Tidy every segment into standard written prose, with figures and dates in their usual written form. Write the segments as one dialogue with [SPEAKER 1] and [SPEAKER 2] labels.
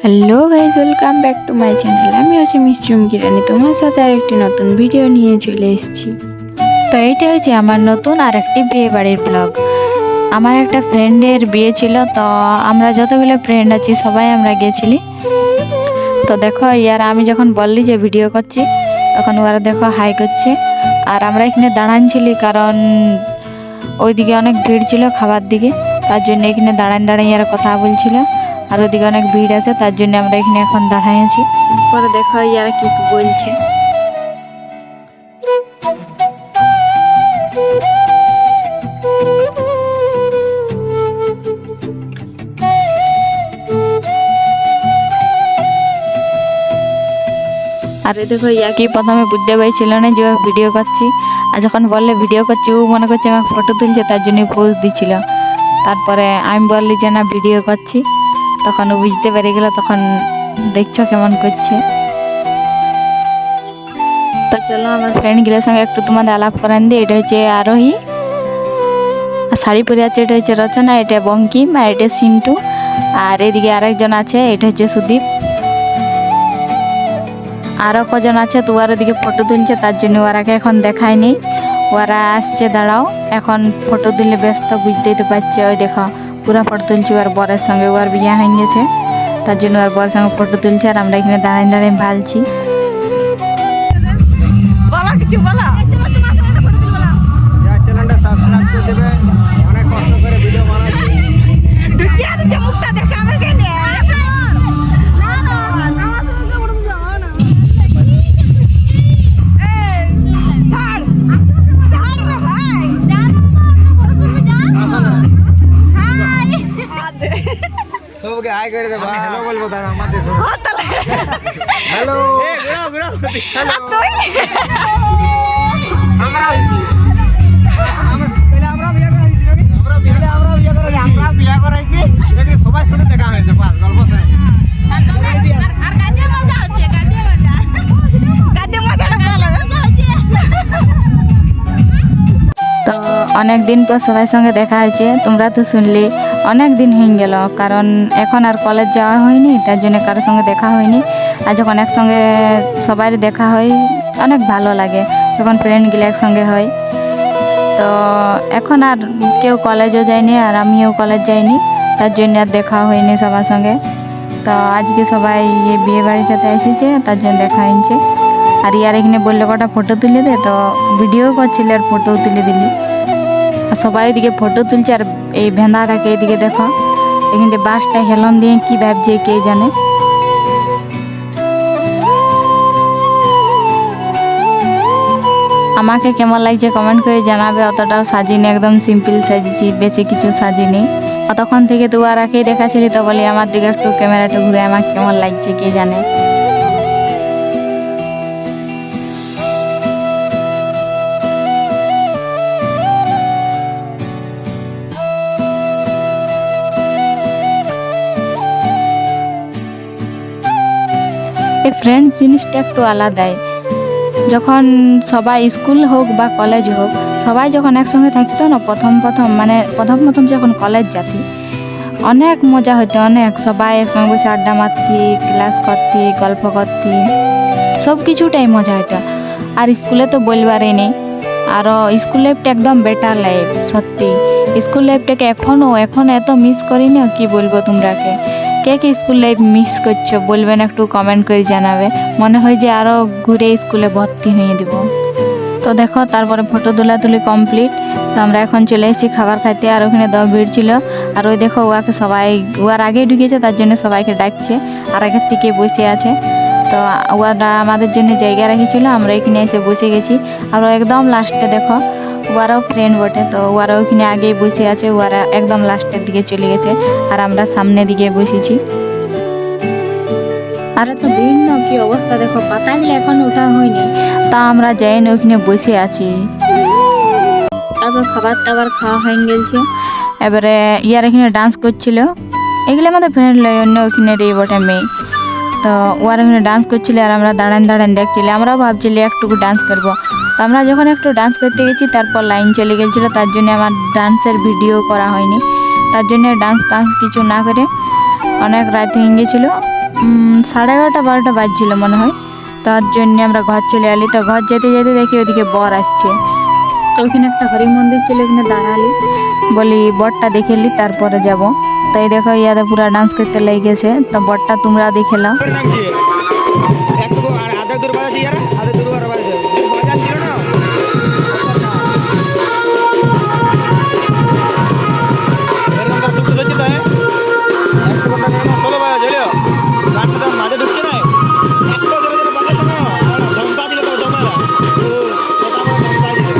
[SPEAKER 1] Hello guys, welcome back to my channel. আমি হচ্ছে miss চুমকি রানী, তোমার সাথে আরেকটি নতুন ভিডিও নিয়ে চলে এসেছি। তো এইটা হচ্ছে আমার নতুন আর একটি বিয়ে বাড়ির ব্লগ। আমার একটা ফ্রেন্ডের বিয়ে ছিল, তো আমরা যতগুলো ফ্রেন্ড আছি সবাই আমরা গেছিলি। তো দেখো ইয়ার আমি যখন বললি যে ভিডিও করছি, তখন ওরা দেখো হাই করছে। আর আমরা এখানে দাঁড়ানছিলি কারণ ওইদিকে অনেক ভিড় ছিল খাবার দিকে, তার জন্য এখানে দাঁড়ান ইয়ারা কথা বলছিল। আর ওদিকে অনেক ভিড় আছে, তার জন্য আমরা এখানে এখন দাঁড়াই আছি। পরে দেখো ইয়ারা কি বলছে। আর দেখো ইয়া কি প্রথমে বুঝতে পারছিল না যে ভিডিও করছি, আর যখন বললে ভিডিও করছি ও মনে করছে আমাকে ফটো তুলছে, তার জন্য পোজ দিচ্ছিল। তারপরে আমি বললি যে না ভিডিও করছি, তখন ও বুঝতে পেরে গেল। তখন দেখছো কেমন করছে। তো চলো আমার ফ্রেন্ডগুলোর সঙ্গে একটু তোমাদের আলাপ করান দিই। এটা হচ্ছে আরোহী, আর শাড়ি পরে আছে এটা হচ্ছে রচনা, এটা বঙ্কিম, আর এটা সিন্টু। আর এদিকে আরেকজন আছে, এটা হচ্ছে সুদীপ। আরও কজন আছে, তো ওর ওদিকে ফটো তুলছে, তার জন্য ওরাকে এখন দেখায়নি। ওরা আসছে, দাঁড়াও এখন ফটো তুললে ব্যস্ত, বুঝতেই তো পারছে। ওই দেখো পুরো ফটো তুলছে ওর বরের সঙ্গে, ওর বিয়ে হয়ে গেছে, তার জন্য ওর বরের সঙ্গে ফটো তুলছে। আর আমরা এখানে দাঁড়িয়ে ভালছি। কিছু বলা
[SPEAKER 2] চ্যানেলটা সাবস্ক্রাইব করে দেবে, অনেক কষ্ট করে ভিডিও বানাচ্ছি।
[SPEAKER 1] ঢুকিয়ে দিচ্ছে মুখটা, দেখে আমাকে নিয়ে
[SPEAKER 2] সবকে হাই করে দেবো, হ্যালো বলবো, তার আমাদের হ্যালো আমরা বিয়ে করাইছি, সবার সাথে দেখা হয়েছে, বাস গল্প শেষ।
[SPEAKER 1] তো অনেক দিন পর সবার সঙ্গে দেখা হয়েছে। তোমরা তো শুনলে অনেক দিন হয়ে গেল, কারণ এখন আর কলেজ যাওয়া হয়নি, তার জন্য কারোর সঙ্গে দেখা হয়নি। আর যখন একসঙ্গে সবাই দেখা হয় অনেক ভালো লাগে, যখন ফ্রেন্ডগুলো একসঙ্গে হয়। তো এখন আর কেউ কলেজও যায়নি, আর আমিও কলেজ যাইনি, তার জন্য আর দেখা হয়নি সবার সঙ্গে। তো আজকে সবাই এই বিয়ে বাড়িটাতে এসেছে, তার জন্য দেখা হয়েছে। আর ইয়ার এখানে বললে কটা ফটো তুলে দে, তো ভিডিও করছিল আর ফটোও তুলে দিলি। আর সবাই এদিকে ফটো তুলছে, আর এই ভেন্দাটাকে এদিকে দেখো, এখানে বাসটা হেলন দিয়ে কি ভাবছে কে জানে। আমাকে কেমন লাগছে কমেন্ট করে জানাবে। অতটাও সাজিনি, একদম সিম্পল সাজিয়েছি, বেশি কিছু সাজিনি। অতক্ষণ থেকে তো আর আকেই দেখাচ্ছিলি, তো বলি আমার দিকে একটু ক্যামেরাটা ঘুরে আমাকে কেমন লাগছে কে জানে। এই ফ্রেন্ডস জিনিসটা একটু আলাদাই। যখন সবাই স্কুল হোক বা কলেজ হোক, সবাই যখন একসঙ্গে থাকতো না, প্রথম যখন কলেজ যাতি, অনেক মজা হতো, অনেক সবাই একসঙ্গে বসে আড্ডা মারতি, ক্লাস করতি, গল্প করতি, সব কিছুটাই মজা হতো। আর স্কুলে তো বলবারই নেই। আরও স্কুল লাইফটা একদম বেটার লাইফ, সত্যি। স্কুল লাইফটাকে এখনও এত মিস করি না, কি বলবো তোমরাকে। কে কে স্কুল লাইফ মিস করছো বলবেন, একটু কমেন্ট করে জানাবে। মনে হয় যে আরও ঘুরে স্কুলে ভর্তি হয়ে দিব। তো দেখো তারপরে ফটো তোলাতুলি কমপ্লিট। তো আমরা এখন চলে এসেছি খাবার খাইতে, আর ওখানে ভিড় ছিল। আর ওই দেখো ওয়াকে সবাই ওয়ার আগে ঢুকেছে, তার জন্য সবাইকে ডাকছে, আর আগের থেকে বসে আছে। তো ওরা আমাদের জন্য জায়গা রেখেছিল, আমরা এখানে এসে বসে গেছি। আর ও একদম লাস্টে দেখো, ওরাও ফ্রেন্ড বটে, তো ওরা ওখানে আগেই বসে আছে, ওরা একদম লাস্টের দিকে চলে গেছে, আর আমরা সামনের দিকে বসেছি। আর তো ভিন্ন কি অবস্থা দেখো, পাতাগুলো এখন ওঠা হয়নি, তা আমরা যাইনি, ওখানে বসে আছি। তারপর খাবার টাবার খাওয়া হয়ে গেছে। এবারে ইয়ার এখানে ডান্স করছিল, এগুলো আমাদের ফ্রেন্ড লয়, অন্য ওখানে রে বটে মেয়ে। তো ওরা ওখানে ডান্স করছিল, আর আমরা দাঁড়ান দেখছিলি। আমরাও ভাবছিলি একটু ডান্স করবো। তো আমরা যখন একটু ডান্স করতে গেছি, তারপর লাইন চলে গেছিলো, তার জন্য আমার ডান্সের ভিডিও করা হয়নি। তার জন্য ডান্স কিছু না করে অনেক রাত হয়ে গেছিলো। 11:30-12টা বাজছিল মনে হয়। তার জন্য আমরা ঘর চলে এলি। তো ঘর যেতে যেতে দেখি ওদিকে বর আসছে। তো ওখানে একটা হরি মন্দির ছিল, ওখানে দাঁড়ালি, বলি বরটা দেখে এলি তারপরে যাব। তো এই দেখো ইয়াদে পুরা ডান্স করতে লেগে গেছে। তো বরটা তোমরা দেখে নাও।
[SPEAKER 2] নামছে একটু আর আধা দূর বাজা যারা আধা দূর আর বাজা বাজান ছিল না এরকম তার সুস্থ হচ্ছে তাই একটু কথা না ষোলো বাজা চলো গানটা তো মাঝে ঢুকছে না একটু জোরে জোরে বাজাচ্ছে না ধমকা দিলে তো দমেলা ও ছোটা বড় ধমকা দিলে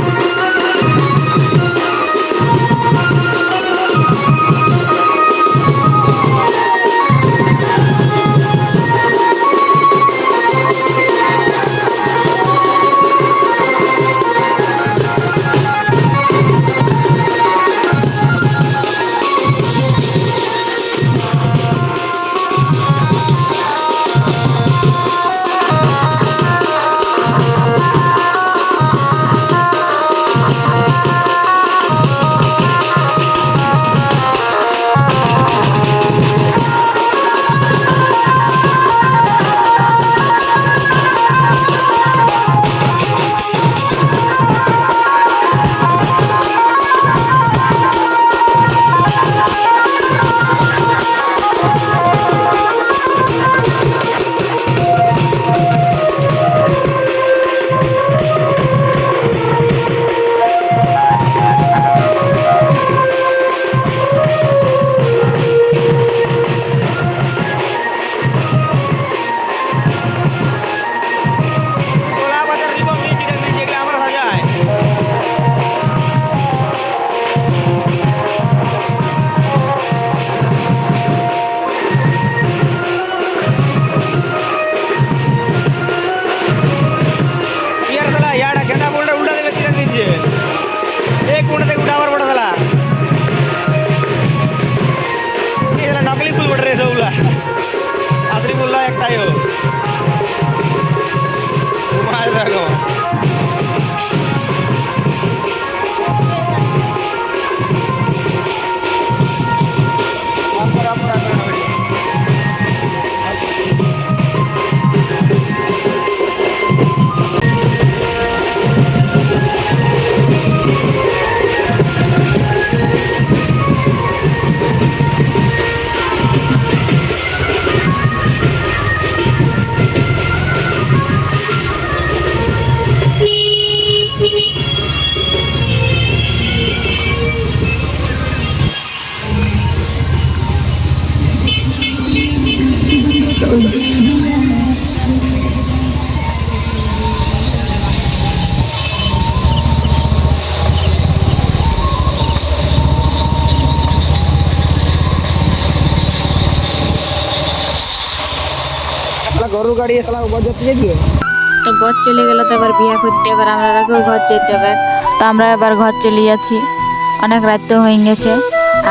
[SPEAKER 2] গরুর গাড়ি এতলা বরযাত্রী দিয়ে
[SPEAKER 1] তো বর চলে গেল, তো এবার বিয়ে করতে এবার আমরা আগেও ঘর যেতে হবে। তো আমরা এবার ঘর চলে যাচ্ছি, অনেক রাত হয়ে গেছে।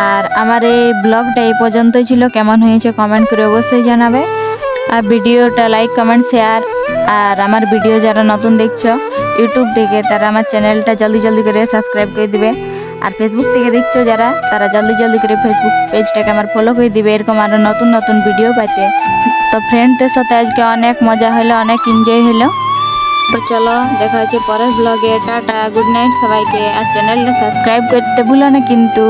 [SPEAKER 1] আর আমার এই ব্লগটা এই পর্যন্তই ছিল। কেমন হয়েছে কমেন্ট করে অবশ্যই জানাবে। আর ভিডিওটা লাইক কমেন্ট শেয়ার। আর আমার ভিডিও যারা নতুন দেখছো ইউটিউব থেকে, তারা আমার চ্যানেলটা জলদি জলদি করে সাবস্ক্রাইব করে দিবে। আর ফেসবুক থেকে দেখছো যারা, তারা জলদি জলদি করে ফেসবুক পেজটাকে আমার ফলো করে দিবে এরকম আরও নতুন নতুন ভিডিও পাইতে। তো ফ্রেন্ডদের সাথে আজকে অনেক মজা হলো, অনেক এনজয় হলো। তো চলো দেখা হচ্ছে পরের ব্লগে। টাটা, গুড নাইট সবাইকে। আর চ্যানেলটা সাবস্ক্রাইব করতে ভুলো না কিন্তু।